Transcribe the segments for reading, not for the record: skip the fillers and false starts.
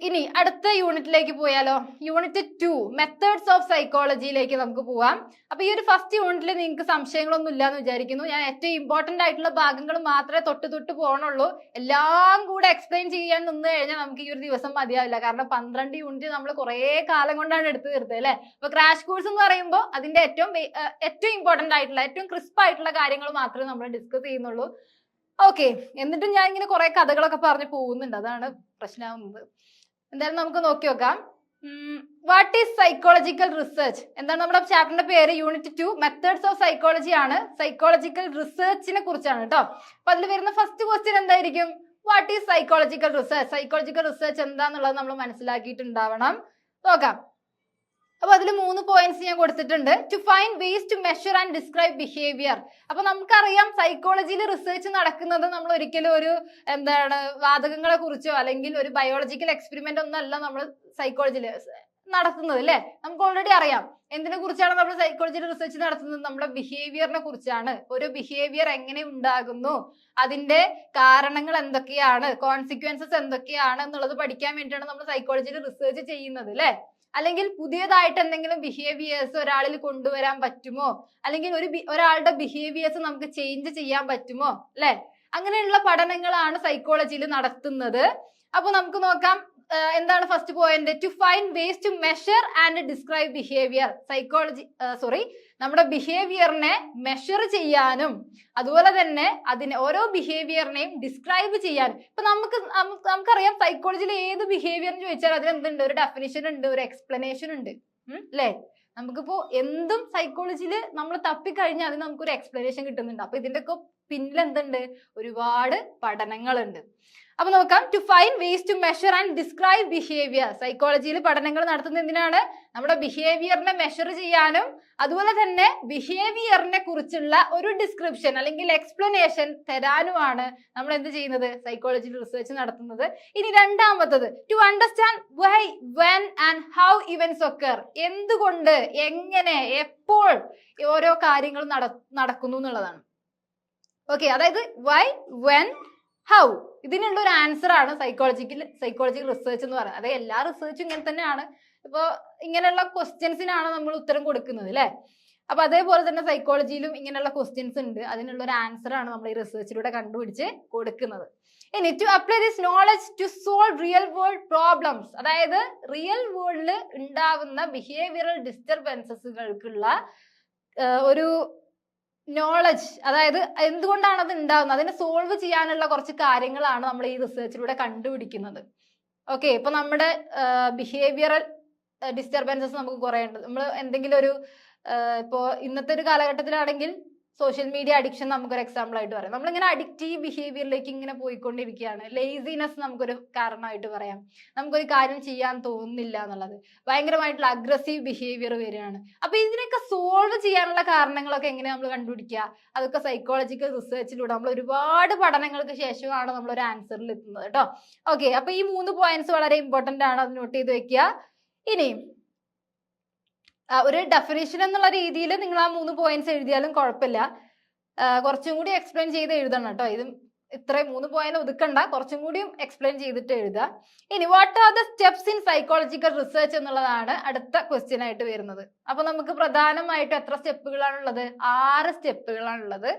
ഇനി അടുത്ത യൂണിറ്റിലേക്ക് പോയാലോ. യൂണിറ്റ് 2 മെത്തേഡ്സ് ഓഫ് സൈക്കോളജിയിലേക്ക് നമുക്ക് പോവാം. അപ്പൊ ഈ ഒരു ഫസ്റ്റ് യൂണിറ്റിൽ നിങ്ങൾക്ക് സംശയങ്ങളൊന്നും ഇല്ലാന്ന് വിചാരിക്കുന്നു. ഞാൻ ഏറ്റവും ഇമ്പോർട്ടന്റ് ആയിട്ടുള്ള ഭാഗങ്ങൾ മാത്രമേ തൊട്ട് പോകണുള്ളൂ. എല്ലാം കൂടെ എക്സ്പ്ലെയിൻ ചെയ്യാൻ നിന്ന് കഴിഞ്ഞാൽ നമുക്ക് ഈ ഒരു ദിവസം മതിയാവില്ല. കാരണം 12 യൂണിറ്റ് നമ്മൾ കുറെ കാലം കൊണ്ടാണ് എടുത്തു തീർത്തത് അല്ലെ. അപ്പൊ ക്രാഷ് കോഴ്സ് എന്ന് പറയുമ്പോൾ അതിന്റെ ഏറ്റവും ഇമ്പോർട്ടന്റ് ആയിട്ടുള്ള ഏറ്റവും ക്രിസ്പ് ആയിട്ടുള്ള കാര്യങ്ങൾ മാത്രമേ നമ്മൾ ഡിസ്കസ് ചെയ്യുന്നുള്ളൂ. ഓക്കെ, എന്നിട്ടും ഞാൻ ഇങ്ങനെ കുറെ കഥകളൊക്കെ പറഞ്ഞു പോകുന്നുണ്ട്, അതാണ് പ്രശ്നമാവുന്നത്. എന്തായാലും നമുക്ക് നോക്കി നോക്കാം. What is psychological research? എന്താണ് നമ്മുടെ ചാപ്റ്ററിന്റെ പേര്? യൂണിറ്റ് 2 മെത്തേഡ്സ് ഓഫ് സൈക്കോളജി ആണ്. സൈക്കോളജിക്കൽ റിസർച്ചിനെ കുറിച്ചാണ് കേട്ടോ. അപ്പൊ അതിൽ വരുന്ന ഫസ്റ്റ് ക്വസ്റ്റ്യൻ എന്തായിരിക്കും? What is psychological research? Psychological research എന്താന്നുള്ളത് നമ്മൾ മനസ്സിലാക്കിയിട്ടുണ്ടാവണം. നോക്കാം. അപ്പൊ അതിൽ 3 പോയിന്റ്സ് ഞാൻ കൊടുത്തിട്ടുണ്ട്. To find ways to measure and describe behaviour. അപ്പൊ നമുക്കറിയാം സൈക്കോളജിയിൽ റിസർച്ച് നടക്കുന്നത് നമ്മൾ ഒരിക്കലും ഒരു വാതകങ്ങളെ കുറിച്ചോ അല്ലെങ്കിൽ ഒരു ബയോളജിക്കൽ എക്സ്പെരിമെന്റ് ഒന്നും അല്ല നമ്മൾ സൈക്കോളജിയിൽ നടത്തുന്നത് അല്ലെ. നമുക്ക് ഓൾറെഡി അറിയാം എന്തിനെ കുറിച്ചാണ് നമ്മൾ സൈക്കോളജിയിൽ റിസർച്ച് നടത്തുന്നത്. നമ്മുടെ ബിഹേവിയറിനെ കുറിച്ചാണ്. ഒരു ബിഹേവിയർ എങ്ങനെ ഉണ്ടാകുന്നു, അതിന്റെ കാരണങ്ങൾ എന്തൊക്കെയാണ്, കോൺസിക്വൻസസ് എന്തൊക്കെയാണ് എന്നുള്ളത് പഠിക്കാൻ വേണ്ടിയിട്ടാണ് നമ്മൾ സൈക്കോളജിയിൽ റിസർച്ച് ചെയ്യുന്നത് അല്ലെ. അല്ലെങ്കിൽ പുതിയതായിട്ട് എന്തെങ്കിലും ബിഹേവിയേഴ്സ് ഒരാളിൽ കൊണ്ടുവരാൻ പറ്റുമോ, അല്ലെങ്കിൽ ഒരാളുടെ ബിഹേവിയേഴ്സ് നമുക്ക് ചേഞ്ച് ചെയ്യാൻ പറ്റുമോ അല്ലെ. അങ്ങനെയുള്ള പഠനങ്ങളാണ് സൈക്കോളജിയിൽ നടത്തുന്നത്. അപ്പൊ നമുക്ക് നോക്കാം. എന്താണ് first point? To find ways to measure and describe behaviour. നമ്മുടെ ബിഹേവിയറിനെ മെഷർ ചെയ്യാനും അതുപോലെ തന്നെ ഓരോ ബിഹേവിയറിനെയും ഡിസ്ക്രൈബ് ചെയ്യാനും. ഇപ്പൊ നമുക്കറിയാം സൈക്കോളജിയിൽ ഏത് ബിഹേവിയർ എന്ന് ചോദിച്ചാൽ അതിന് എന്തുണ്ട്? ഒരു ഡെഫിനിഷൻ ഉണ്ട്, ഒരു എക്സ്പ്ലനേഷൻ ഉണ്ട് അല്ലെ. നമുക്കിപ്പോ എന്തും സൈക്കോളജിയിൽ നമ്മൾ തപ്പിക്കഴിഞ്ഞാൽ അതിന് നമുക്കൊരു എക്സ്പ്ലനേഷൻ കിട്ടുന്നുണ്ട്. അപ്പൊ ഇതിന്റെ ഒക്കെ പിന്നിൽ എന്തുണ്ട്? ഒരുപാട് പഠനങ്ങളുണ്ട്. അപ്പൊ നോക്കാം. To find ways to measure and describe behaviour. സൈക്കോളജിയിൽ പഠനങ്ങൾ നടത്തുന്നത് എന്തിനാണ്? നമ്മുടെ ബിഹേവിയറിനെ മെഷർ ചെയ്യാനും അതുപോലെ തന്നെ ബിഹേവിയറിനെ കുറിച്ചുള്ള ഒരു ഡിസ്ക്രിപ്ഷൻ അല്ലെങ്കിൽ എക്സ്പ്ലനേഷൻ തരാനുമാണ് നമ്മൾ എന്ത് ചെയ്യുന്നത്? സൈക്കോളജിയിൽ റിസർച്ച് നടത്തുന്നത്. ഇനി രണ്ടാമത്തത് to understand why, when and how events occur. എന്തുകൊണ്ട്, എങ്ങനെ, എപ്പോൾ ഓരോ കാര്യങ്ങൾ നടക്കുന്നു എന്നുള്ളതാണ്. ഓക്കെ, അതായത് വൈ, വെൻ, ഹൗ, ഇതിനുള്ള ഒരു ആൻസർ ആണ് സൈക്കോളജിക്കൽ റിസർച്ച് എന്ന് പറയുന്നത്. അതായത് എല്ലാ റിസർച്ചും ഇങ്ങനെ തന്നെയാണ്. ഇപ്പൊ ഇങ്ങനെയുള്ള ക്വസ്റ്റ്യൻസിനാണ് നമ്മൾ ഉത്തരം കൊടുക്കുന്നത് അല്ലെ. അപ്പൊ അതേപോലെ തന്നെ സൈക്കോളജിയിലും ഇങ്ങനെയുള്ള ക്വസ്റ്റ്യൻസ് ഉണ്ട്. അതിനുള്ള ഒരു ആൻസർ ആണ് നമ്മൾ ഈ റിസർച്ചിലൂടെ കണ്ടുപിടിച്ച് കൊടുക്കുന്നത്. ഇനി to apply this knowledge to solve real world problems. അതായത് റിയൽ വേൾഡിൽ ഉണ്ടാകുന്ന ബിഹേവിയറൽ ഡിസ്റ്റർബൻസസുകൾക്കുള്ള ഒരു നോളജ്, അതായത് എന്തുകൊണ്ടാണ് അത് ഉണ്ടാകുന്നത്, അതിനെ സോൾവ് ചെയ്യാനുള്ള കുറച്ച് കാര്യങ്ങളാണ് നമ്മൾ ഈ റിസർച്ചിലൂടെ കണ്ടുപിടിക്കുന്നത്. ഓക്കെ, ഇപ്പൊ നമ്മുടെ ബിഹേവിയറൽ ഡിസ്റ്റർബൻസസ് നമുക്ക് കുറെ ഉണ്ട്. നമ്മൾ എന്തെങ്കിലും ഒരു ഇപ്പോ ഇന്നത്തെ ഒരു കാലഘട്ടത്തിലാണെങ്കിൽ സോഷ്യൽ മീഡിയ അഡിക്ഷൻ നമുക്കൊരു എക്സാമ്പിൾ ആയിട്ട് പറയാം. നമ്മളിങ്ങനെ അഡിക്റ്റീവ് ബിഹേവിയറിലേക്ക് ഇങ്ങനെ പോയിക്കൊണ്ടിരിക്കുകയാണ്. ലേസിനെസ് നമുക്കൊരു കാരണമായിട്ട് പറയാം. നമുക്കൊരു കാര്യം ചെയ്യാൻ തോന്നുന്നില്ല എന്നുള്ളത്. ഭയങ്കരമായിട്ടുള്ള അഗ്രസീവ് ബിഹേവിയർ വരികയാണ്. അപ്പൊ ഇതിനൊക്കെ സോൾവ് ചെയ്യാനുള്ള കാരണങ്ങളൊക്കെ എങ്ങനെ നമ്മൾ കണ്ടുപിടിക്കുക? അതൊക്കെ സൈക്കോളജിക്കൽ റിസർച്ചിലൂടെ നമ്മൾ ഒരുപാട് പഠനങ്ങൾക്ക് ശേഷമാണ് നമ്മൾ ഒരു ആൻസറിൽ എത്തുന്നത് കേട്ടോ. ഓക്കെ, അപ്പൊ ഈ 3 പോയിന്റ്സ് വളരെ ഇമ്പോർട്ടന്റ് ആണ്, അത് നോട്ട് ചെയ്ത് വെക്കുക. ഇനി ഒരു ഡെഫിനിഷൻ എന്നുള്ള രീതിയിൽ നിങ്ങൾ ആ 3 പോയിന്റ്സ് എഴുതിയാലും കുഴപ്പമില്ല. കുറച്ചും കൂടി എക്സ്പ്ലെയിൻ ചെയ്ത് എഴുതണം കേട്ടോ. ഇത് ഇത്ര 3 പോയിന്റ് ഒതുക്കണ്ട, കുറച്ചും കൂടിയും എക്സ്പ്ലെയിൻ ചെയ്തിട്ട് എഴുതുക. ഇനി what are the steps in psychological research എന്നുള്ളതാണ് അടുത്ത ക്വസ്റ്റ്യൻ ആയിട്ട് വരുന്നത്. അപ്പൊ നമുക്ക് പ്രധാനമായിട്ടും എത്ര സ്റ്റെപ്പുകളാണുള്ളത്? 6 സ്റ്റെപ്പുകളാണുള്ളത്.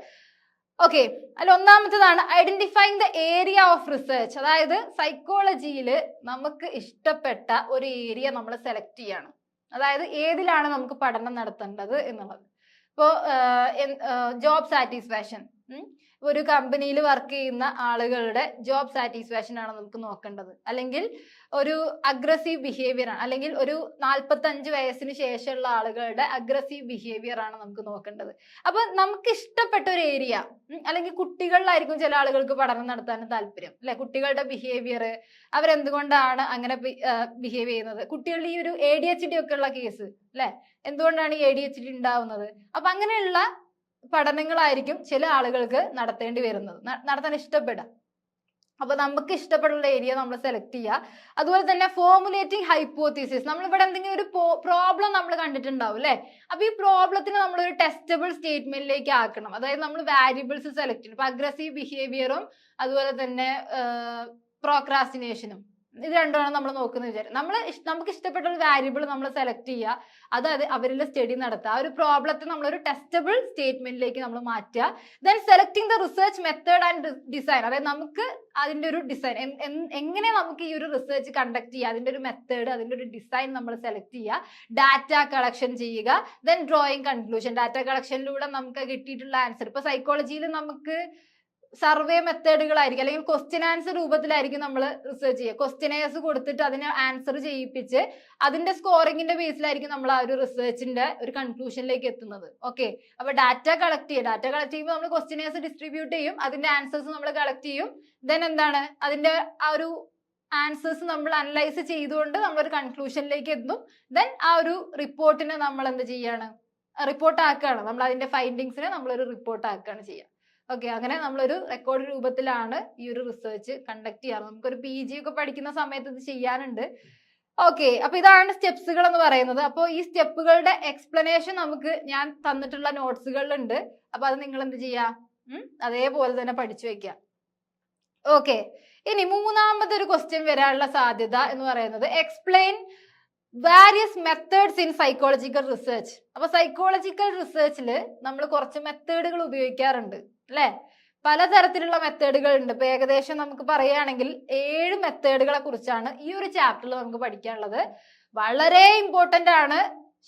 ഓക്കെ, അതിൽ ഒന്നാമത്തേതാണ് identifying the area of research. അതായത് സൈക്കോളജിയിൽ നമുക്ക് ഇഷ്ടപ്പെട്ട ഒരു ഏരിയ നമ്മൾ സെലക്ട് ചെയ്യണം. അതായത് ഏതിലാണ് നമുക്ക് പഠനം നടത്തേണ്ടത് എന്നുള്ളത്. ഇപ്പോ ജോബ് സാറ്റിസ്ഫാക്ഷൻ, ഒരു കമ്പനിയിൽ വർക്ക് ചെയ്യുന്ന ആളുകളുടെ ജോബ് സാറ്റിസ്ഫാക്ഷൻ ആണ് നമുക്ക് നോക്കേണ്ടത്. അല്ലെങ്കിൽ ഒരു അഗ്രസീവ് ബിഹേവിയർ ആണ്, അല്ലെങ്കിൽ ഒരു 45 വയസ്സിന് ശേഷമുള്ള ആളുകളുടെ അഗ്രസീവ് ബിഹേവിയർ ആണ് നമുക്ക് നോക്കേണ്ടത്. അപ്പൊ നമുക്ക് ഇഷ്ടപ്പെട്ട ഒരു ഏരിയ, അല്ലെങ്കിൽ കുട്ടികളിലായിരിക്കും ചില ആളുകൾക്ക് പഠനം നടത്താൻ താല്പര്യം അല്ലെ. കുട്ടികളുടെ ബിഹേവിയർ, അവരെന്തുകൊണ്ടാണ് അങ്ങനെ ബിഹേവ് ചെയ്യുന്നത്, കുട്ടികളുടെ ഈ ഒരു ADHD ഒക്കെ ഉള്ള കേസ് അല്ലെ, എന്തുകൊണ്ടാണ് ഈ ADHD ഉണ്ടാവുന്നത്. അപ്പൊ അങ്ങനെയുള്ള പഠനങ്ങളായിരിക്കും ചില ആളുകൾക്ക് നടത്താൻ ഇഷ്ടപ്പെടുക. അപ്പൊ നമുക്ക് ഇഷ്ടപ്പെടുന്ന ഏരിയ നമ്മൾ സെലക്ട് ചെയ്യുക. അതുപോലെ തന്നെ ഫോർമുലേറ്റിംഗ് ഹൈപ്പോത്തീസിസ്. നമ്മളിവിടെ എന്തെങ്കിലും ഒരു പ്രോബ്ലം നമ്മൾ കണ്ടിട്ടുണ്ടാവും അല്ലെ. അപ്പൊ ഈ പ്രോബ്ലത്തിന് നമ്മൾ ഒരു ടെസ്റ്റബിൾ സ്റ്റേറ്റ്മെന്റിലേക്ക് ആക്കണം. അതായത് നമ്മൾ വാരിയബിൾസ് സെലക്ട് ചെയ്യണം. ഇപ്പൊ അഗ്രസീവ് ബിഹേവിയറും അതുപോലെ തന്നെ പ്രോക്രാസ്റ്റിനേഷനും ഇത് രണ്ടുമാണ് നമ്മൾ നോക്കുന്നത് വിചാരിക്കും. നമുക്ക് ഇഷ്ടപ്പെട്ട ഒരു വാരിയബിൾ നമ്മൾ സെലക്ട് ചെയ്യുക, അത് അവരിൽ സ്റ്റഡി നടത്തുക, ആ ഒരു പ്രോബ്ലത്തെ നമ്മളൊരു ടെസ്റ്റബിൾ സ്റ്റേറ്റ്മെന്റിലേക്ക് നമ്മൾ മാറ്റുക. Then selecting the research method and design, അതായത് നമുക്ക് അതിന്റെ ഒരു ഡിസൈൻ എങ്ങനെ നമുക്ക് ഈ ഒരു റിസർച്ച് കണ്ടക്ട് ചെയ്യുക, അതിന്റെ ഒരു മെത്തേഡ്, അതിന്റെ ഒരു ഡിസൈൻ നമ്മൾ സെലക്ട് ചെയ്യുക. ഡാറ്റ കളക്ഷൻ ചെയ്യുക. ദെൻ ഡ്രോയിങ് കൺക്ലൂഷൻ, ഡാറ്റ കളക്ഷനിലൂടെ നമുക്ക് കിട്ടിയിട്ടുള്ള ആൻസർ, ഇപ്പൊ സൈക്കോളജിയിൽ നമുക്ക് സർവേ മെത്തേഡുകളായിരിക്കും, അല്ലെങ്കിൽ ക്വസ്റ്റ്യൻ ആൻസർ രൂപത്തിലായിരിക്കും നമ്മൾ റിസർച്ച് ചെയ്യുക. ക്വസ്റ്റ്യനേഴ്സ് കൊടുത്തിട്ട് അതിനെ ആൻസർ ചെയ്യിപ്പിച്ച് അതിന്റെ സ്കോറിംഗിന്റെ ബേസിലായിരിക്കും നമ്മൾ ആ ഒരു റിസർച്ചിന്റെ ഒരു കൺക്ലൂഷനിലേക്ക് എത്തുന്നത്. ഓക്കെ, അപ്പൊ ഡാറ്റ കളക്ട് ചെയ്യുമ്പോൾ നമ്മൾ ക്വസ്റ്റ്യനേഴ്സ് ഡിസ്ട്രിബ്യൂട്ട് ചെയ്യും, അതിന്റെ ആൻസേഴ്സ് നമ്മൾ കളക്ട് ചെയ്യും. ദെൻ എന്താണ് അതിന്റെ ആ ഒരു ആൻസേഴ്സ് നമ്മൾ അനലൈസ് ചെയ്തുകൊണ്ട് നമ്മളൊരു കൺക്ലൂഷനിലേക്ക് എത്തും. ദെൻ ആ ഒരു റിപ്പോർട്ടിനെ നമ്മൾ എന്ത് ചെയ്യാണ്, റിപ്പോർട്ട് ആക്കുകയാണ്. നമ്മൾ അതിന്റെ ഫൈൻഡിങ്സിനെ നമ്മളൊരു റിപ്പോർട്ട് ആക്കുകയാണ് ചെയ്യുക. ഓക്കെ, അങ്ങനെ നമ്മളൊരു റെക്കോർഡ് രൂപത്തിലാണ് ഈ ഒരു റിസർച്ച് കണ്ടക്ട് ചെയ്യാറ്. നമുക്കൊരു PG ഒക്കെ പഠിക്കുന്ന സമയത്ത് ഇത് ചെയ്യാനുണ്ട്. ഓക്കെ, അപ്പൊ ഇതാണ് സ്റ്റെപ്സുകൾ എന്ന് പറയുന്നത്. അപ്പോൾ ഈ സ്റ്റെപ്പുകളുടെ എക്സ്പ്ലനേഷൻ നമുക്ക് ഞാൻ തന്നിട്ടുള്ള നോട്ട്സുകളിലുണ്ട്. അപ്പൊ അത് നിങ്ങൾ എന്ത് ചെയ്യാ, അതേപോലെ തന്നെ പഠിച്ചു വെക്കുക. ഓക്കെ, ഇനി മൂന്നാമതൊരു ക്വസ്റ്റ്യൻ വരാനുള്ള സാധ്യത എന്ന് പറയുന്നത് explain various methods in psychological research. അപ്പൊ സൈക്കോളജിക്കൽ റിസർച്ചിൽ നമ്മൾ കുറച്ച് മെത്തേഡുകൾ ഉപയോഗിക്കാറുണ്ട് അല്ലെ, പലതരത്തിലുള്ള മെത്തേഡുകൾ ഉണ്ട്. ഇപ്പൊ ഏകദേശം നമുക്ക് പറയുകയാണെങ്കിൽ 7 മെത്തേഡുകളെ കുറിച്ചാണ് ഈ ഒരു ചാപ്റ്ററിൽ നമുക്ക് പഠിക്കാനുള്ളത്. വളരെ ഇമ്പോർട്ടന്റ് ആണ്,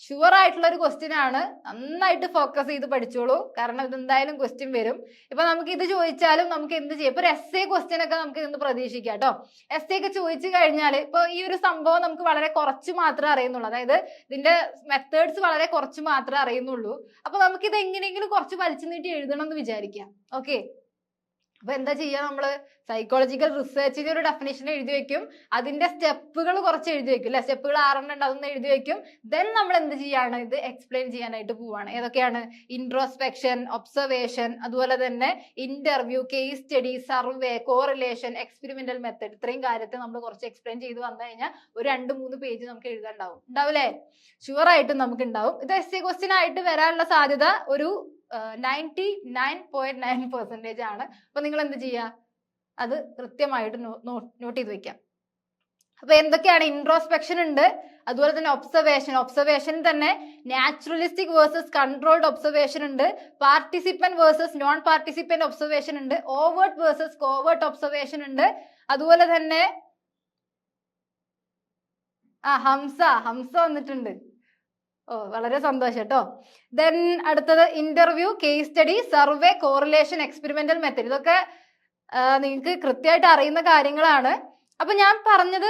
ഷുവർ ആയിട്ടുള്ള ഒരു ക്വസ്റ്റ്യൻ ആണ്. നന്നായിട്ട് ഫോക്കസ് ചെയ്ത് പഠിച്ചോളൂ, കാരണം ഇതെന്തായാലും ക്വസ്റ്റ്യൻ വരും. ഇപ്പൊ നമുക്ക് ഇത് ചോദിച്ചാലും നമുക്ക് എന്ത് ചെയ്യാം, ഇപ്പൊ ഒരു essay ക്വസ്റ്റ്യൻ ഒക്കെ നമുക്ക് ഇന്ന് പ്രതീക്ഷിക്കാം കേട്ടോ. essay ഒക്കെ ചോദിച്ചു കഴിഞ്ഞാൽ ഇപ്പൊ ഈ ഒരു സംഭവം നമുക്ക് വളരെ കുറച്ച് മാത്രമേ അറിയുന്നുള്ളൂ, അതായത് ഇതിന്റെ മെത്തേഡ്സ് വളരെ കുറച്ച് മാത്രമേ അറിയുന്നുള്ളൂ. അപ്പൊ നമുക്ക് ഇത് എങ്ങനെയെങ്കിലും കുറച്ച് വലിച്ചു നീട്ടി എഴുതണം എന്ന് വിചാരിക്കാം. ഓക്കെ, അപ്പൊ എന്താ ചെയ്യാ, നമ്മള് സൈക്കോളജിക്കൽ റിസർച്ചിന്റെ ഒരു ഡെഫിനേഷൻ എഴുതി വെക്കും, അതിന്റെ സ്റ്റെപ്പുകൾ കുറച്ച് എഴുതി വെക്കും അല്ലെ, സ്റ്റെപ്പുകൾ 6 ഉണ്ട്, അതൊന്ന് എഴുതി വെക്കും. ദെൻ നമ്മൾ എന്ത് ചെയ്യാണ്, ഇത് എക്സ്പ്ലെയിൻ ചെയ്യാനായിട്ട് പോവാണ്. ഏതൊക്കെയാണ്, ഇൻട്രോസ്പെക്ഷൻ, ഒബ്സർവേഷൻ, അതുപോലെ തന്നെ interview, case study, survey, correlation, experimental method. ഇത്രയും കാര്യത്തെ നമ്മൾ കുറച്ച് എക്സ്പ്ലെയിൻ ചെയ്ത് വന്നു കഴിഞ്ഞാൽ ഒരു 2-3 പേജ് നമുക്ക് എഴുതാനുണ്ടാവും. ഉണ്ടാവില്ലേ? ഷുവർ ആയിട്ടും നമുക്ക് ഉണ്ടാവും. ഇത് essay ക്വസ്റ്റ്യൻ ആയിട്ട് വരാനുള്ള സാധ്യത ഒരു 99.9% ആണ്. അപ്പൊ നിങ്ങൾ എന്ത് ചെയ്യാ, അത് കൃത്യമായിട്ട് നോട്ട് ചെയ്ത് വെക്കാം. അപ്പൊ എന്തൊക്കെയാണ്, ഇൻട്രോസ്പെക്ഷൻ ഉണ്ട്, അതുപോലെ തന്നെ ഒബ്സർവേഷൻ തന്നെ നാച്ചുറലിസ്റ്റിക് വേഴ്സസ് കൺട്രോൾഡ് ഒബ്സർവേഷൻ ഉണ്ട്, participant versus non participant observation ഉണ്ട്, ഓവേർട്ട് വേഴ്സസ് കോവേർട്ട് ഒബ്സർവേഷൻ ഉണ്ട്. അതുപോലെ തന്നെ ഹംസ വന്നിട്ടുണ്ട്. ഓ, വളരെ സന്തോഷം കേട്ടോ. ദെൻ അടുത്തത് interview, case study, survey, correlation, experimental method. ഇതൊക്കെ നിങ്ങൾക്ക് കൃത്യമായിട്ട് അറിയുന്ന കാര്യങ്ങളാണ്. അപ്പൊ ഞാൻ പറഞ്ഞത്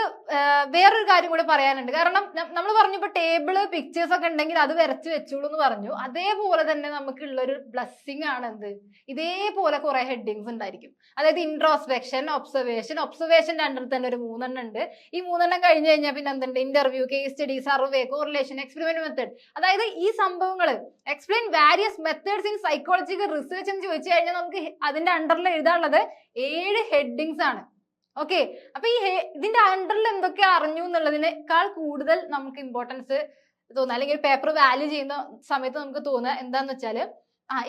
വേറൊരു കാര്യം കൂടി പറയാനുണ്ട്. കാരണം നമ്മൾ പറഞ്ഞു ഇപ്പൊ ടേബിള്, പിക്ചേഴ്സ് ഒക്കെ ഉണ്ടെങ്കിൽ അത് വരച്ച് വെച്ചോളൂ എന്ന് പറഞ്ഞു. അതേപോലെ തന്നെ നമുക്കുള്ളൊരു ബ്ലെസ്സിങ് ആണ് എന്ത്, ഇതേപോലെ കുറെ ഹെഡിങ്സ് ഉണ്ടായിരിക്കും. അതായത് ഇൻട്രോസ്പെക്ഷൻ, ഒബ്സർവേഷന്റെ അണ്ടറിൽ തന്നെ ഒരു 3 ഉണ്ട്. ഈ 3 കഴിഞ്ഞു കഴിഞ്ഞാൽ പിന്നെ എന്തുണ്ട്, interview, case study, survey, correlation, experiment method. അതായത് ഈ സംഭവങ്ങൾ explain various methods in psychological research എന്ന് ചോദിച്ചു കഴിഞ്ഞാൽ നമുക്ക് അതിന്റെ അണ്ടറിൽ എഴുതാനുള്ളത് 7 ഹെഡിങ്സ് ആണ്. ഓക്കെ, അപ്പൊ ഇതിന്റെ അണ്ടറിൽ എന്തൊക്കെ അറിഞ്ഞു എന്നുള്ളതിനേക്കാൾ കൂടുതൽ നമുക്ക് ഇമ്പോർട്ടൻസ് തോന്നുക, അല്ലെങ്കിൽ പേപ്പർ വാല്യൂ ചെയ്യുന്ന സമയത്ത് നമുക്ക് തോന്നുക എന്താന്ന് വെച്ചാല്,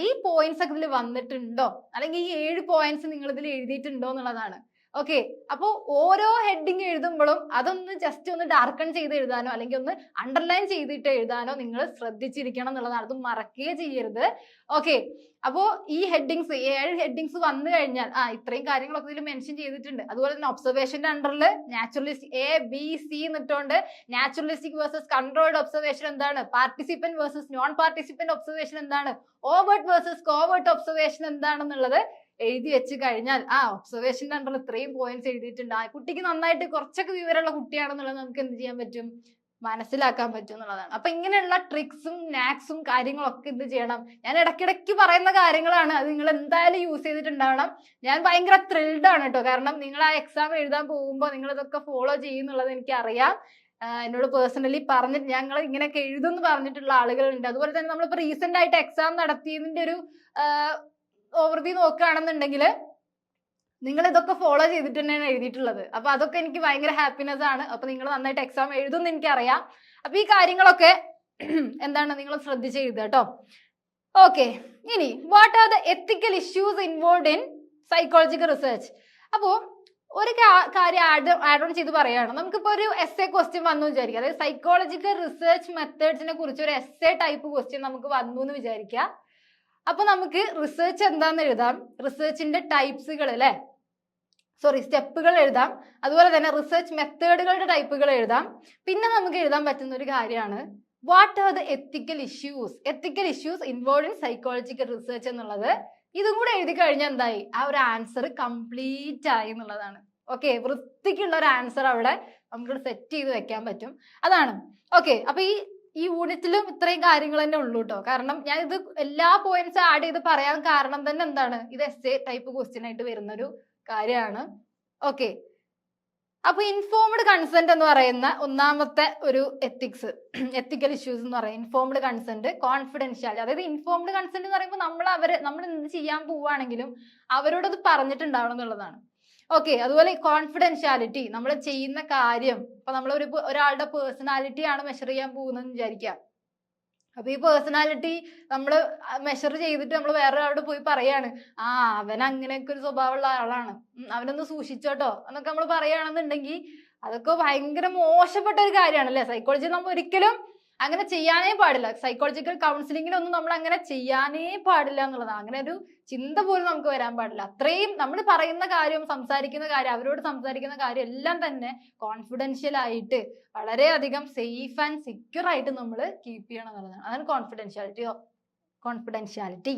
ഈ പോയിന്റ്സ് ഒക്കെ ഇതിൽ വന്നിട്ടുണ്ടോ, അല്ലെങ്കിൽ ഈ 7 പോയിന്റ്സ് നിങ്ങൾ ഇതിൽ എഴുതിയിട്ടുണ്ടോ എന്നുള്ളതാണ്. ഓക്കെ, അപ്പോൾ ഓരോ ഹെഡിങ് എഴുതുമ്പോഴും അതൊന്ന് ജസ്റ്റ് ഒന്ന് ഡാർക്കൺ ചെയ്ത് എഴുതാനോ അല്ലെങ്കിൽ ഒന്ന് അണ്ടർലൈൻ ചെയ്തിട്ട് എഴുതാനോ നിങ്ങൾ ശ്രദ്ധിച്ചിരിക്കണം എന്നുള്ളതാണ്. അത് മറക്കുകയേ ചെയ്യരുത്. ഓക്കെ, അപ്പോ ഈ ഹെഡിങ്സ് 7 ഹെഡിങ്സ് വന്നു കഴിഞ്ഞാൽ ഇത്രയും കാര്യങ്ങളൊക്കെ ഇതിൽ മെൻഷൻ ചെയ്തിട്ടുണ്ട്. അതുപോലെ തന്നെ ഒബ്സർവേഷന്റെ അണ്ടറിൽ നാച്ചുറലിസ്റ്റിക് ABC എന്നിട്ടുണ്ട്. നാച്ചുറലിസ്റ്റിക് വേഴ്സസ് കൺട്രോൾഡ് ഒബ്സർവേഷൻ എന്താണ്, participant versus non participant observation എന്താണ്, ഓവേർട്ട് വേഴ്സസ് കോവേർട്ട് ഒബ്സർവേഷൻ എന്താണെന്നുള്ളത് എഴുതി വെച്ച് കഴിഞ്ഞാൽ ഒബ്സർവേഷന്റെ അണ്ടറിൽ ഇത്രയും പോയിന്റ്സ് എഴുതിയിട്ടുണ്ട്. കുട്ടിക്ക് നന്നായിട്ട് കുറച്ചൊക്കെ വിവരമുള്ള കുട്ടിയാണെന്നുള്ളത് നമുക്ക് എന്ത് ചെയ്യാൻ പറ്റും, മനസ്സിലാക്കാൻ പറ്റും എന്നുള്ളതാണ്. അപ്പൊ ഇങ്ങനെയുള്ള ട്രിക്സും നാക്സും കാര്യങ്ങളൊക്കെ എന്ത് ചെയ്യണം, ഞാൻ ഇടയ്ക്കിടയ്ക്ക് പറയുന്ന കാര്യങ്ങളാണ്, അത് നിങ്ങൾ എന്തായാലും യൂസ് ചെയ്തിട്ടുണ്ടാവണം. ഞാൻ ഭയങ്കര ത്രിൽഡ് ആണ് കേട്ടോ, കാരണം നിങ്ങൾ ആ എക്സാം എഴുതാൻ പോകുമ്പോൾ നിങ്ങൾ ഇതൊക്കെ ഫോളോ ചെയ്യുന്നുള്ളത് എനിക്കറിയാം. എന്നോട് പേഴ്സണലി പറഞ്ഞിട്ട് ഞങ്ങൾ ഇങ്ങനെയൊക്കെ എഴുതുമെന്ന് പറഞ്ഞിട്ടുള്ള ആളുകളുണ്ട്. അതുപോലെ തന്നെ നമ്മളിപ്പോൾ റീസെന്റ് ആയിട്ട് എക്സാം നടത്തിയതിന്റെ ഒരു ഓവർവ്യൂ നോക്കുകയാണെന്നുണ്ടെങ്കിൽ നിങ്ങൾ ഇതൊക്കെ ഫോളോ ചെയ്തിട്ട് തന്നെയാണ് എഴുതിയിട്ടുള്ളത്. അപ്പൊ അതൊക്കെ എനിക്ക് ഭയങ്കര ഹാപ്പിനെസ് ആണ്. അപ്പൊ നിങ്ങൾ നന്നായിട്ട് എക്സാം എഴുതുമെന്ന് എനിക്കറിയാം. അപ്പൊ ഈ കാര്യങ്ങളൊക്കെ എന്താണ് നിങ്ങൾ ശ്രദ്ധിച്ച് എഴുതുക കേട്ടോ. ഓക്കെ, ഇനി what are the ethical issues involve in psychological research. അപ്പോ ഒരു കാര്യം ആഡ് ഓൺ ചെയ്ത് പറയാണ്. നമുക്കിപ്പോ ഒരു എസ്സേ ക്വസ്റ്റ്യൻ വന്നു വിചാരിക്കുക, അതായത് സൈക്കോളജിക്കൽ റിസർച്ച് മെത്തേഡ്സിനെ കുറിച്ച് ഒരു എസ്സേ ടൈപ്പ് ക്വസ്റ്റ്യൻ നമുക്ക് വന്നു എന്ന് വിചാരിക്കുക. അപ്പൊ നമുക്ക് റിസർച്ച് എന്താന്ന് എഴുതാം, റിസർച്ചിന്റെ ടൈപ്സുകൾ അല്ലെ, സ്റ്റെപ്പുകൾ എഴുതാം, അതുപോലെ തന്നെ റിസർച്ച് മെത്തേഡുകളുടെ ടൈപ്പുകൾ എഴുതാം. പിന്നെ നമുക്ക് എഴുതാൻ പറ്റുന്ന ഒരു കാര്യമാണ് what are the ethical issues involve in psychological research എന്നുള്ളത്. ഇതും കൂടെ എഴുതി കഴിഞ്ഞാൽ എന്തായി, ആ ഒരു ആൻസർ കംപ്ലീറ്റ് ആയി എന്നുള്ളതാണ്. ഓക്കെ, വൃത്തിക്കുള്ള ഒരു ആൻസർ അവിടെ നമുക്ക് സെറ്റ് ചെയ്ത് വെക്കാൻ പറ്റും, അതാണ്. ഓക്കെ, അപ്പൊ ഈ യൂണിറ്റിലും ഇത്രയും കാര്യങ്ങൾ തന്നെ ഉള്ളൂ കേട്ടോ. കാരണം ഞാൻ ഇത് എല്ലാ പോയിന്റ്സ് ആഡ് ചെയ്ത് പറയാൻ കാരണം തന്നെ എന്താണ്, ഇത് എസ്സേ ടൈപ്പ് ക്വസ്റ്റ്യൻ ആയിട്ട് വരുന്ന ഒരു കാര്യമാണ്. ഓക്കെ, അപ്പൊ ഇൻഫോംഡ് കൺസെന്റ് എന്ന് പറയുന്ന ഒന്നാമത്തെ ഒരു എത്തിക്കൽ ഇഷ്യൂസ് എന്ന് പറയുന്നത് ഇൻഫോംഡ് കൺസെന്റ്, കോൺഫിഡൻഷ്യാലിറ്റി. അതായത് ഇൻഫോംഡ് കൺസെന്റ് എന്ന് പറയുമ്പോൾ നമ്മൾ എന്ത് ചെയ്യാൻ പോവുകയാണെങ്കിലും അവരോട് അത് പറഞ്ഞിട്ടുണ്ടാവണം എന്നുള്ളതാണ്. ഓക്കെ, അതുപോലെ കോൺഫിഡൻഷ്യാലിറ്റി, നമ്മൾ ചെയ്യുന്ന കാര്യം, ഇപ്പൊ നമ്മൾ ഒരാളുടെ പേഴ്സണാലിറ്റി ആണ് മെഷർ ചെയ്യാൻ പോകുന്നതെന്ന് വിചാരിക്കാം. അപ്പൊ ഈ പേഴ്സണാലിറ്റി നമ്മൾ മെഷർ ചെയ്തിട്ട് നമ്മൾ വേറെ ഒരാളോട് പോയി പറയാണ്, അവൻ അങ്ങനെയൊക്കെ ഒരു സ്വഭാവമുള്ള ആളാണ്, അവനൊന്ന് സൂക്ഷിച്ചോട്ടോ എന്നൊക്കെ നമ്മൾ പറയുകയാണെന്നുണ്ടെങ്കിൽ അതൊക്കെ ഭയങ്കര മോശപ്പെട്ട ഒരു കാര്യമാണ് അല്ലെ. സൈക്കോളജി നമ്മൾ ഒരിക്കലും അങ്ങനെ ചെയ്യാനേ പാടില്ല. സൈക്കോളജിക്കൽ കൗൺസിലിങ്ങിനൊന്നും നമ്മൾ അങ്ങനെ ചെയ്യാനേ പാടില്ല എന്നുള്ളതാണ്. അങ്ങനെ ഒരു ചിന്ത പോലും നമുക്ക് വരാൻ പാടില്ല. അത്രയും നമ്മൾ പറയുന്ന കാര്യം, സംസാരിക്കുന്ന കാര്യം, അവരോട് സംസാരിക്കുന്ന കാര്യം എല്ലാം തന്നെ കോൺഫിഡൻഷ്യൽ ആയിട്ട് വളരെയധികം സേഫ് ആൻഡ് സെക്യൂർ ആയിട്ട് നമ്മൾ കീപ്പ് ചെയ്യണം എന്നുള്ളതാണ്. അതാണ് കോൺഫിഡൻഷ്യാലിറ്റി.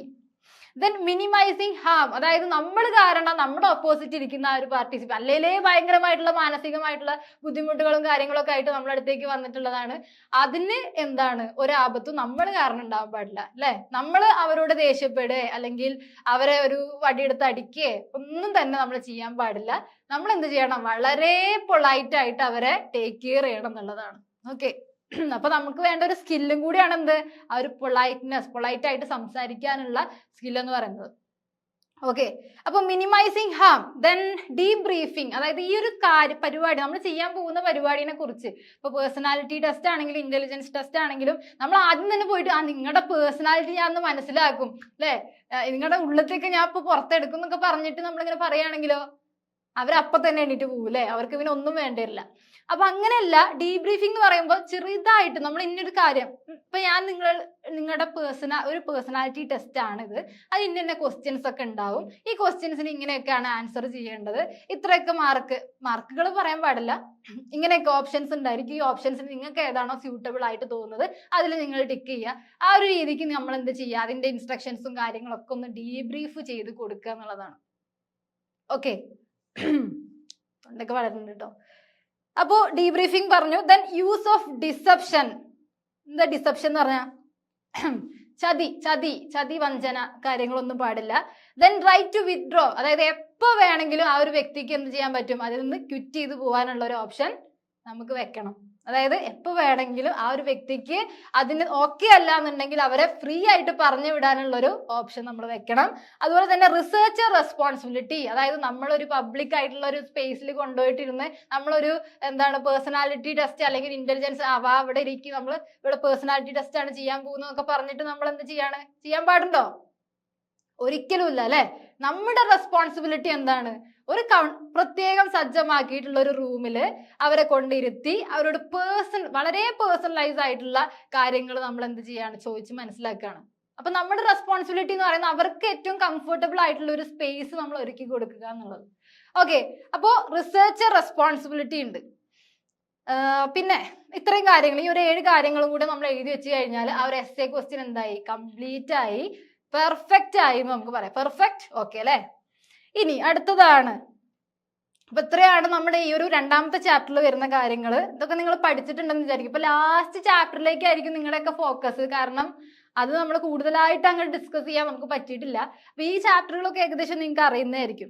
ദെൻ മിനിമൈസിങ് ഹാം, അതായത് നമ്മൾ കാരണം നമ്മുടെ ഓപ്പോസിറ്റ് ഇരിക്കുന്ന ആ ഒരു പാർട്ടിസിപ്പന്റ് അല്ലേലേ ഭയങ്കരമായിട്ടുള്ള മാനസികമായിട്ടുള്ള ബുദ്ധിമുട്ടുകളും കാര്യങ്ങളൊക്കെ ആയിട്ട് നമ്മുടെ അടുത്തേക്ക് വന്നിട്ടുള്ളതാണ്, അതിന് എന്താണ് ഒരാപത്തും നമ്മൾ കാരണം ഉണ്ടാവാൻ പാടില്ല അല്ലെ. നമ്മൾ അവരോട് ദേഷ്യപ്പെടുക അല്ലെങ്കിൽ അവരെ ഒരു വടിയെടുത്ത് അടിക്കുകയോ ഒന്നും തന്നെ നമ്മൾ ചെയ്യാൻ പാടില്ല. നമ്മൾ എന്ത് ചെയ്യണം, വളരെ പൊളൈറ്റ് ആയിട്ട് അവരെ ടേക്ക് കെയർ ചെയ്യണം എന്നുള്ളതാണ്. ഓക്കെ, അപ്പൊ നമുക്ക് വേണ്ട ഒരു സ്കില്ലും കൂടിയാണ് എന്ത്, ആ ഒരു പൊളൈറ്റ് ആയിട്ട് സംസാരിക്കാനുള്ള സ്കിൽ എന്ന് പറയുന്നത്. ഓക്കെ, അപ്പൊ മിനിമൈസിങ് ഹാം, ദെൻ ഡീബ്രീഫിംഗ്, അതായത് ഈ ഒരു പരിപാടി നമ്മൾ ചെയ്യാൻ പോകുന്ന പരിപാടിനെ കുറിച്ച്, ഇപ്പൊ പേഴ്സണാലിറ്റി ടെസ്റ്റ് ആണെങ്കിലും ഇന്റലിജൻസ് ടെസ്റ്റ് ആണെങ്കിലും നമ്മൾ ആദ്യം തന്നെ പോയിട്ട് നിങ്ങളുടെ പേഴ്സണാലിറ്റി ഞാൻ ഒന്ന് മനസ്സിലാക്കും അല്ലെ, നിങ്ങളുടെ ഉള്ളത്തേക്ക് ഞാൻ ഇപ്പൊ പുറത്തെടുക്കും എന്നൊക്കെ പറഞ്ഞിട്ട് നമ്മളിങ്ങനെ പറയുകയാണെങ്കിലോ അവരപ്പൊ തന്നെ എണീറ്റ് പോകും അല്ലെ, അവർക്ക് പിന്നെ ഒന്നും വേണ്ടില്ല. അപ്പൊ അങ്ങനെയല്ല, ഡീബ്രീഫിംഗ് എന്ന് പറയുമ്പോൾ ചെറുതായിട്ട് നമ്മൾ ഇന്നൊരു കാര്യം, ഇപ്പൊ ഞാൻ നിങ്ങളുടെ ഒരു പേഴ്സണാലിറ്റി ടെസ്റ്റ് ആണിത്, അത് ഇന്ന ക്വസ്റ്റ്യൻസ് ഒക്കെ ഉണ്ടാവും, ഈ ക്വസ്റ്റ്യൻസിന് ഇങ്ങനെയൊക്കെയാണ് ആൻസർ ചെയ്യേണ്ടത്, ഇത്രയൊക്കെ മാർക്കുകൾ പറയാൻ പാടില്ല, ഇങ്ങനെയൊക്കെ ഓപ്ഷൻസ് ഉണ്ടായിരിക്കും, ഈ ഓപ്ഷൻസിന് നിങ്ങൾക്ക് ഏതാണോ സ്യൂട്ടബിൾ ആയിട്ട് തോന്നുന്നത് അതിൽ നിങ്ങൾ ടിക്ക് ചെയ്യുക. ആ ഒരു രീതിക്ക് നമ്മൾ എന്ത് ചെയ്യുക, അതിന്റെ ഇൻസ്ട്രക്ഷൻസും കാര്യങ്ങളൊക്കെ ഒന്ന് ഡീബ്രീഫ് ചെയ്ത് കൊടുക്കുക എന്നുള്ളതാണ്. ഓക്കെ, തൊണ്ടൊക്കെ വളരുന്നുണ്ട് കേട്ടോ. അപ്പോ ഡീബ്രീഫിംഗ് പറഞ്ഞു. Then use of deception. എന്താ ഡിസെപ്ഷൻ എന്ന് പറഞ്ഞാൽ ചതി വഞ്ചന കാര്യങ്ങളൊന്നും പാടില്ല. ദെൻ റൈറ്റ് ടു വിത്ഡ്രോ, അതായത് എപ്പോ വേണമെങ്കിലും ആ ഒരു വ്യക്തിക്ക് എന്ത് ചെയ്യാൻ പറ്റും, അതിൽ നിന്ന് ക്വിറ്റ് ചെയ്ത് പോകാനുള്ള ഒരു ഓപ്ഷൻ നമുക്ക് വെക്കണം. അതായത് എപ്പോ വേണമെങ്കിലും ആ ഒരു വ്യക്തിക്ക് അതിന് ഓക്കെ അല്ല എന്നുണ്ടെങ്കിൽ അവരെ ഫ്രീ ആയിട്ട് പറഞ്ഞു വിടാനുള്ള ഒരു ഓപ്ഷൻ നമ്മൾ വെക്കണം. അതുപോലെ തന്നെ റിസർച്ചർ റെസ്പോൺസിബിലിറ്റി, അതായത് നമ്മളൊരു പബ്ലിക് ആയിട്ടുള്ള ഒരു സ്പേസിൽ കൊണ്ടുപോയിട്ടിരുന്ന് നമ്മളൊരു പേഴ്സണാലിറ്റി ടെസ്റ്റ് അല്ലെങ്കിൽ ഇന്റലിജൻസ് അവിടെ ഇരിക്കും, നമ്മൾ ഇവിടെ പേഴ്സണാലിറ്റി ടെസ്റ്റ് ആണ് ചെയ്യാൻ പോകുന്നതൊക്കെ പറഞ്ഞിട്ട് നമ്മൾ എന്ത് ചെയ്യാൻ പാടുണ്ടോ? ഒരിക്കലും ഇല്ല അല്ലെ. നമ്മുടെ റെസ്പോൺസിബിലിറ്റി എന്താണ്, ഒരു പ്രത്യേകം സജ്ജമാക്കിയിട്ടുള്ള ഒരു റൂമില് അവരെ കൊണ്ടിരുത്തി അവരോട് വളരെ പേഴ്സണലൈസ് ആയിട്ടുള്ള കാര്യങ്ങൾ നമ്മൾ എന്ത് ചെയ്യാണ്, ചോദിച്ച് മനസ്സിലാക്കുകയാണ്. അപ്പൊ നമ്മുടെ റെസ്പോൺസിബിലിറ്റി എന്ന് പറയുന്നത് അവർക്ക് ഏറ്റവും കംഫർട്ടബിൾ ആയിട്ടുള്ള ഒരു സ്പേസ് നമ്മൾ ഒരുക്കി കൊടുക്കുക എന്നുള്ളത്. ഓക്കെ, അപ്പോ റിസർച്ചർ റെസ്പോൺസിബിലിറ്റി ഉണ്ട്. പിന്നെ ഇത്രയും കാര്യങ്ങൾ, ഈ ഒരു 7 കാര്യങ്ങളും കൂടെ നമ്മൾ എഴുതി വെച്ച് കഴിഞ്ഞാൽ ആ ഒരു എസ്സേ ക്വസ്റ്റ്യൻ എന്തായി, കംപ്ലീറ്റ് ആയി, പെർഫെക്റ്റ് ആയി എന്ന് നമുക്ക് പറയാം. പെർഫെക്റ്റ്, ഓക്കെ അല്ലെ. ഇനി അടുത്തതാണ്, അപ്പൊ ഇത്രയാണ് നമ്മുടെ ഈ ഒരു 2ാമത്തെ ചാപ്റ്ററിൽ വരുന്ന കാര്യങ്ങൾ. ഇതൊക്കെ നിങ്ങൾ പഠിച്ചിട്ടുണ്ടെന്ന് വിചാരിക്കും. ഇപ്പൊ ലാസ്റ്റ് ചാപ്റ്ററിലേക്കായിരിക്കും നിങ്ങളുടെയൊക്കെ ഫോക്കസ്, കാരണം അത് നമ്മൾ കൂടുതലായിട്ട് അങ്ങ് ഡിസ്കസ് ചെയ്യാൻ നമുക്ക് പറ്റിയിട്ടില്ല. അപ്പൊ ഈ ചാപ്റ്ററുകളൊക്കെ ഏകദേശം നിങ്ങൾക്ക് അറിയുന്നതായിരിക്കും.